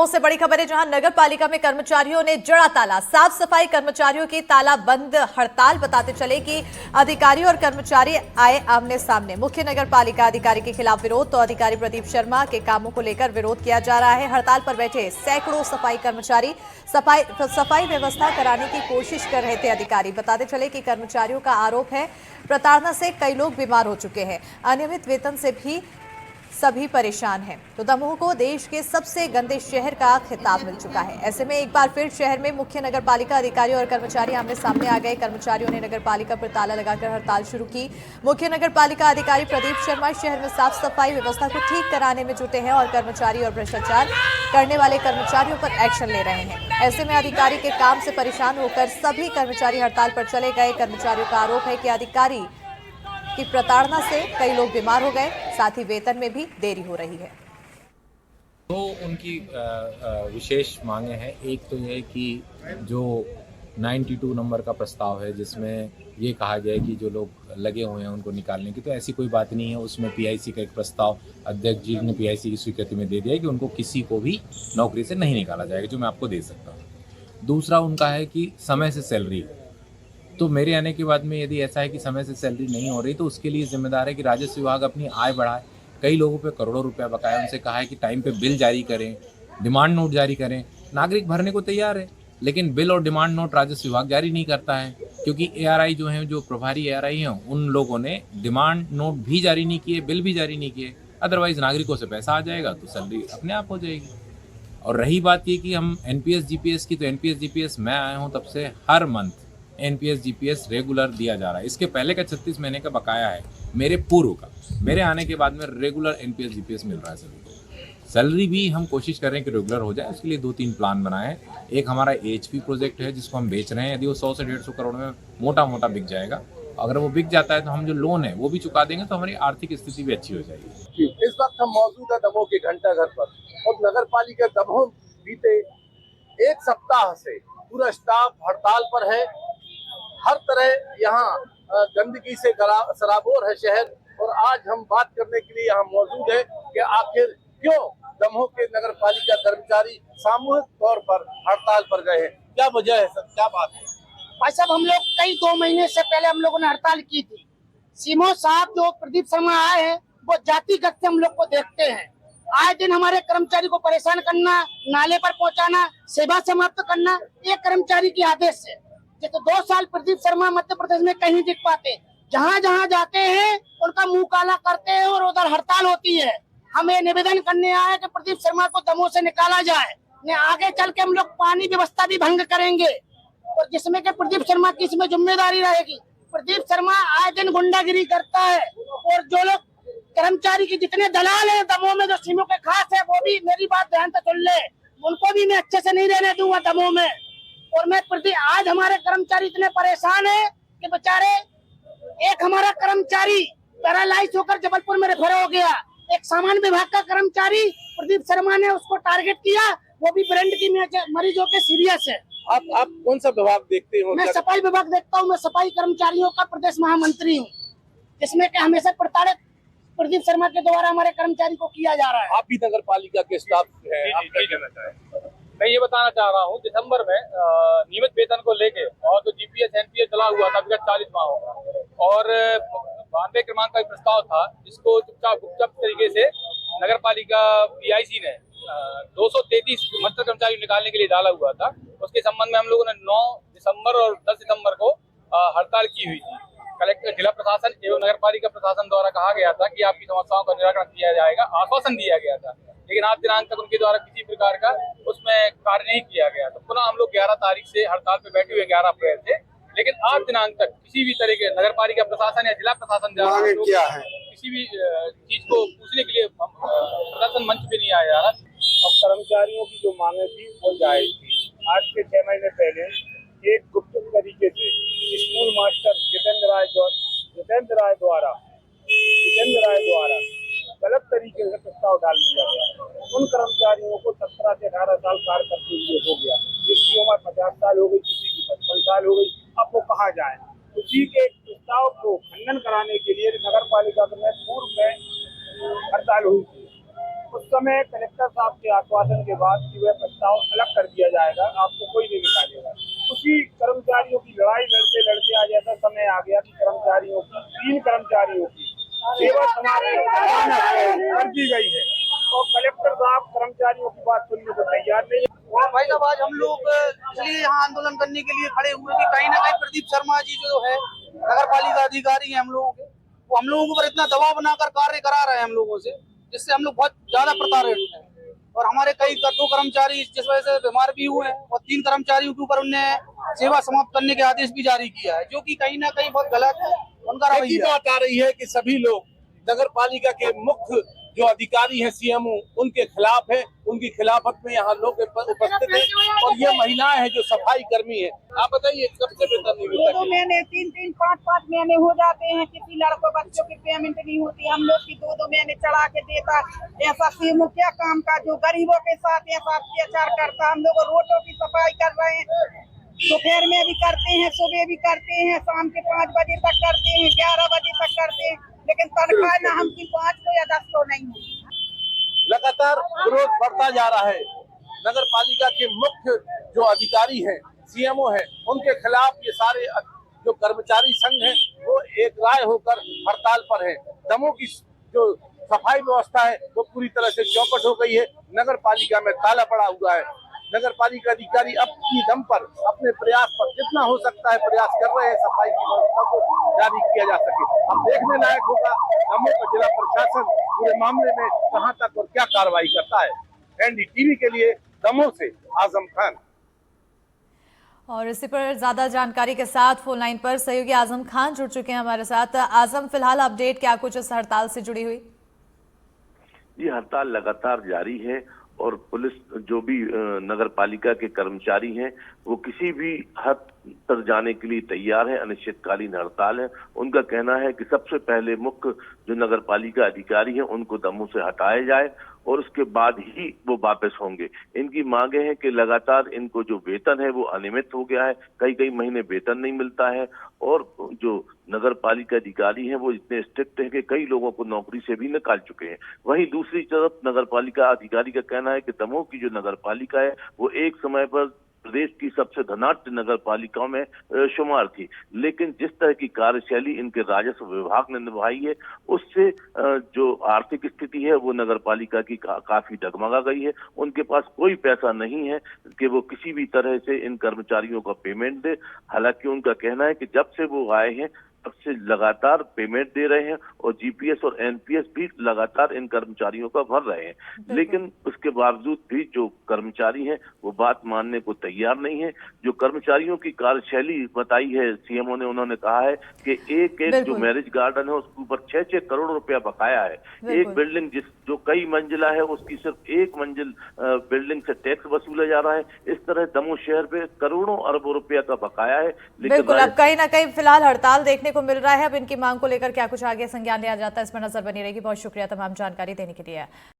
से बड़ी खबर है, जहां नगर पालिका में कर्मचारियों ने जड़ा ताला। साफ सफाई कर्मचारियों की ताला बंद हड़ताल। बताते चले कि अधिकारी और कर्मचारी आए आमने सामने। मुख्य नगर पालिका अधिकारी के खिलाफ विरोध, तो अधिकारी प्रदीप शर्मा के कामों को लेकर विरोध किया जा रहा है। हड़ताल पर बैठे सैकड़ों सफाई कर्मचारी सफाई व्यवस्था कराने की कोशिश कर रहे थे। अधिकारी बताते चले कि कर्मचारियों का आरोप है प्रताड़ना से कई लोग बीमार हो चुके हैं। अनियमित वेतन से भी सभी परेशान हैं। तो दमोह को देश के सबसे गंदे शहर का खिताब मिल चुका है। ऐसे में एक बार फिर शहर में मुख्य नगर पालिका अधिकारी और कर्मचारी आमने सामने आ गए। कर्मचारियों ने नगर पालिका पर ताला लगाकर हड़ताल शुरू की। मुख्य नगर पालिका अधिकारी प्रदीप शर्मा शहर में साफ सफाई व्यवस्था को ठीक कराने में जुटे हैं और कर्मचारी और भ्रष्टाचार करने वाले कर्मचारियों पर एक्शन ले रहे हैं। ऐसे में अधिकारी के काम से परेशान होकर सभी कर्मचारी हड़ताल पर चले गए। कर्मचारियों का आरोप है कि अधिकारी की प्रताड़ना से कई लोग बीमार हो गए, साथ ही वेतन में भी देरी हो रही है। तो उनकी विशेष मांगे हैं। एक तो ये कि जो 92 नंबर का प्रस्ताव है, जिसमें ये कहा गया है कि जो लोग लगे हुए हैं उनको निकालने की, तो ऐसी कोई बात नहीं है। उसमें पीआईसी का एक प्रस्ताव अध्यक्ष जी ने पीआईसी की स्वीकृति में दे दिया है कि उनको किसी को भी नौकरी से नहीं निकाला जाएगा, जो मैं आपको दे सकता हूँ। दूसरा उनका है कि समय से सैलरी। तो मेरे आने के बाद में यदि ऐसा है कि समय से सैलरी नहीं हो रही, तो उसके लिए जिम्मेदार है कि राजस्व विभाग अपनी आय बढ़ाए। कई लोगों पे करोड़ों रुपया बकाया, उनसे कहा है कि टाइम पे बिल जारी करें, डिमांड नोट जारी करें। नागरिक भरने को तैयार है, लेकिन बिल और डिमांड नोट राजस्व विभाग जारी नहीं करता है, क्योंकि एआरआई जो हैं, जो प्रभारी एआरआई हैं, उन लोगों ने डिमांड नोट भी जारी नहीं किए, बिल भी जारी नहीं किए। अदरवाइज नागरिकों से पैसा आ जाएगा तो सैलरी अपने आप हो जाएगी। और रही बात ये कि हम एनपीएस जीपीएस की, तो एनपीएस जीपीएस मैं आया हूँ तब से हर मंथ एनपीएस जीपीएस रेगुलर दिया जा रहा है। इसके पहले का 36 महीने का बकाया है मेरे पूर्व का। मेरे आने के बाद में रेगुलर एनपीएस जीपीएस मिल रहा है सभी को। सैलरी भी हम कोशिश कर रहे हैं कि रेगुलर हो जाए। उसके लिए 2-3 प्लान बनाए हैं। एक हमारा एचपी प्रोजेक्ट है, जिसको हम बेच रहे हैं। यदि वो 100 से 150 करोड़ में मोटा मोटा बिक जाएगा, अगर वो बिक जाता है तो हम जो लोन है वो भी चुका देंगे, तो हमारी आर्थिक स्थिति भी अच्छी हो जाएगी। इस वक्त हम मौजूद है दमोह के घंटाघर पर और नगर पालिका दमोह बीते एक सप्ताह से पूरा स्टाफ हड़ताल पर है। हर तरह यहाँ गंदगी से सराबोर है शहर। और आज हम बात करने के लिए यहाँ मौजूद है कि आखिर क्यों दमोह के नगर पालिका कर्मचारी सामूहिक तौर पर हड़ताल पर गए हैं, क्या वजह है सर, क्या बात है? भाई साहब, हम लोग कई 2 महीने से पहले हम लोगों ने हड़ताल की थी। सीमो साहब जो प्रदीप शर्मा आए हैं, वो जातिगत से हम लोग को देखते हैं। आए दिन हमारे कर्मचारी को परेशान करना, नाले पर पहुंचाना, सेवा समाप्त करना, ये कर्मचारी की आदेश है। जैसे 2 साल प्रदीप शर्मा मध्य प्रदेश में कहीं दिख पाते, जहाँ जहाँ जाते हैं उनका मुंह काला करते हैं और उधर हड़ताल होती है। हम ये निवेदन करने आए कि प्रदीप शर्मा को दमोह से निकाला जाए। ने आगे चल के हम लोग पानी व्यवस्था भी भंग करेंगे, और जिसमें कि प्रदीप शर्मा की इसमें जिम्मेदारी रहेगी। प्रदीप शर्मा आए दिन गुंडागिरी करता है, और जो लोग कर्मचारी के जितने दलाल हैं दमोह में, जो सीमों के खास है, वो भी मेरी बात ध्यान से सुन ले, उनको भी मैं अच्छे से नहीं रहने दूंगा दमोह में। और मैं आज हमारे कर्मचारी इतने परेशान है कि बेचारे, एक हमारा कर्मचारी पैरालाइज होकर जबलपुर में रेफर हो गया। एक सामान्य विभाग का कर्मचारी प्रदीप शर्मा ने उसको टारगेट किया, वो भी ब्रेन की मरीज होकर सीरियस है। आप कौन सा विभाग देखते हो? मैं सफाई विभाग देखता हूँ। मैं सफाई कर्मचारियों का प्रदेश महामंत्री हूँ, जिसमें कि हमेशा प्रताड़ित प्रदीप शर्मा के द्वारा हमारे कर्मचारी को किया जा रहा है। आप भी नगर पालिका के स्टाफ हैं, आप क्या कहना चाहें? मैं ये बताना चाह रहा हूँ, दिसंबर में नियमित वेतन को लेके और जो जीपीएस एनपीएस चला हुआ था विगत 40 माह होगा, और 92 क्रमांक का प्रस्ताव था, जिसको गुपचाप तरीके से नगर पालिका पीआईसी ने 233 मास्टर कर्मचारी निकालने के लिए डाला हुआ था। उसके संबंध में हम लोगों ने 9 दिसंबर और 10 दिसंबर को हड़ताल की हुई थी। कलेक्टर, जिला प्रशासन एवं नगर पालिका प्रशासन द्वारा कहा गया था कि आपकी समस्याओं का निराकरण किया जाएगा, आश्वासन दिया गया था, लेकिन आज दिनांक तक उनके द्वारा किसी प्रकार का उसमें कार्य नहीं किया गया। तो पुनः हम लोग 11 तारीख से हड़ताल पे बैठे हुए 11 अप्रैल से, लेकिन आज दिनांक तक किसी भी तरह के नगर पालिका प्रशासन या जिला प्रशासन द्वारा किसी भी चीज को पूछने के लिए प्रशासन मंच पे नहीं आया जा रहा। और कर्मचारियों की जो मांगे थी वो जायज थी। आज से 6 महीने पहले एक गुप्त तरीके से स्कूल मास्टर जितेंद्र राय द्वारा गलत तरीके से प्रस्ताव डाल दिया गया। उन कर्मचारियों को 17 से 18 साल कार्य करते हुए हो गया, जिसकी उम्र 50 साल हो गई, किसी की 55 साल हो गई। अब वो कहाँ जाए? उसी के प्रस्ताव को खंडन कराने के लिए नगर पालिका में पूर्व में हड़ताल हुई थी। उस समय कलेक्टर साहब के के आश्वासन के बाद कि वह प्रस्ताव अलग कर दिया जाएगा, आपको कोई नहीं निकालेगा। उसी कर्मचारियों की लड़ाई लड़ते लड़ते आज ऐसा समय आ गया कि कर्मचारियों की 3 कर्मचारियों की सेवा समाप्त कर दी गई है और कलेक्टर साहब कर्मचारियों की बात सुनने को तैयार नहीं है। भाई साहब, आज हम लोग इसलिए यहाँ आंदोलन करने के लिए खड़े हुए कि कहीं ना कहीं प्रदीप शर्मा जी जो है नगर पालिका अधिकारी हैं हम लोगों के, वो हम लोगों पर इतना दबाव बनाकर कार्य करा रहे हैं हम लोगों से, जिससे हम लोग बहुत ज्यादा प्रताड़ित हैं। और हमारे कई 2 कर्मचारी जिस वजह से बीमार भी हुए हैं और 3 कर्मचारियों के ऊपर उन्हें सेवा समाप्त करने के आदेश भी जारी किया है, जो कि कहीं ना कहीं बहुत गलत है उनका एक ही रवैया। बात आ रही है कि सभी लोग नगर पालिका के मुख्य जो अधिकारी हैं सीएमओ उनके खिलाफ है, उनकी खिलाफत में यहाँ लोग उपस्थित हैं और ये महिलाएं हैं जो सफाई कर्मी है। आप बताइए कब से वेतन नहीं मिलता? 2 महीने 3-3 5-5 महीने हो जाते हैं, किसी लड़कों बच्चों की पेमेंट नहीं होती, हम लोग की 2-2 महीने चढ़ा के देता। ऐसा सीएमओ क्या काम का जो गरीबों के साथ ऐसा अत्याचार करता। हम लोग रोडों की सफाई कर रहे हैं, दोपहर में भी करते हैं, सुबह भी करते हैं, शाम के 5 बजे तक करते हैं, 11 बजे तक करते हैं, लेकिन तनख्वाह ना हमकी 5 को या 10 को नहीं है। लगातार विरोध बढ़ता जा रहा है। नगर पालिका के मुख्य जो अधिकारी हैं सीएमओ हैं उनके खिलाफ ये सारे जो कर्मचारी संघ हैं वो एक राय होकर हड़ताल पर हैं। दमों की जो सफाई व्यवस्था है वो पूरी तरह से चौपट हो गई है। नगर पालिका में ताला पड़ा हुआ है। नगर पालिका अधिकारी अपनी दम पर अपने प्रयास पर जितना हो सकता है प्रयास कर रहे हैं सफाई की व्यवस्था को जारी किया जा सके। अब देखने लायक होगा दमों का जिला प्रशासन पूरे मामले में कहां तक और क्या कार्रवाई करता है। एनडीटीवी के लिए दमों से आजम खान। और इसी पर ज्यादा जानकारी के साथ फोन लाइन पर सहयोगी आजम खान जुड़ चुके हैं हमारे साथ। आजम, फिलहाल अपडेट क्या कुछ इस हड़ताल से जुड़ी हुई? ये हड़ताल लगातार जारी है और पुलिस जो भी नगर पालिका के कर्मचारी हैं वो किसी भी हद तक जाने के लिए तैयार है। अनिश्चितकालीन हड़ताल है। उनका कहना है कि सबसे पहले मुख्य जो नगर पालिका अधिकारी हैं उनको दमों से हटाया जाए और उसके बाद ही वो वापस होंगे। इनकी मांगे हैं कि लगातार इनको जो वेतन है वो अनियमित हो गया है, कई महीने वेतन नहीं मिलता है और जो नगर पालिका अधिकारी हैं वो इतने स्ट्रिक्ट हैं कि कई लोगों को नौकरी से भी निकाल चुके हैं। वहीं दूसरी तरफ नगर पालिका अधिकारी का कहना है कि दमोह की जो नगर पालिका है वो एक समय पर प्रदेश की सबसे धनाढ्य नगर पालिकाओं में शुमार थी, लेकिन जिस तरह की कार्यशैली इनके राजस्व विभाग ने निभाई है उससे जो आर्थिक स्थिति है वो नगर पालिका की काफी डगमगा गई है। उनके पास कोई पैसा नहीं है कि वो किसी भी तरह से इन कर्मचारियों का पेमेंट दे। हालांकि उनका कहना है कि जब से वो आए हैं तब से लगातार पेमेंट दे रहे हैं और जीपीएस और एनपीएस भी लगातार इन कर्मचारियों का भर रहे हैं, लेकिन उसके बावजूद भी जो कर्मचारी हैं वो बात मानने को तैयार नहीं है। जो कर्मचारियों की कार्यशैली बताई है सीएमओ ने, उन्होंने कहा है कि एक जो मैरिज गार्डन है उसके ऊपर 6-6 करोड़ रुपया बकाया है। एक बिल्डिंग जो कई मंजिला है उसकी सिर्फ 1 मंजिल बिल्डिंग से टैक्स वसूला जा रहा है। इस तरह दमोह शहर पे करोड़ों अरबों रुपया का बकाया है। बिल्कुल, अब कहीं ना कहीं फिलहाल हड़ताल देखने को मिल रहा है। अब इनकी मांग को लेकर क्या कुछ आगे संज्ञान लिया जाता है इस पर नजर बनी रहेगी। बहुत शुक्रिया तमाम जानकारी देने के लिए।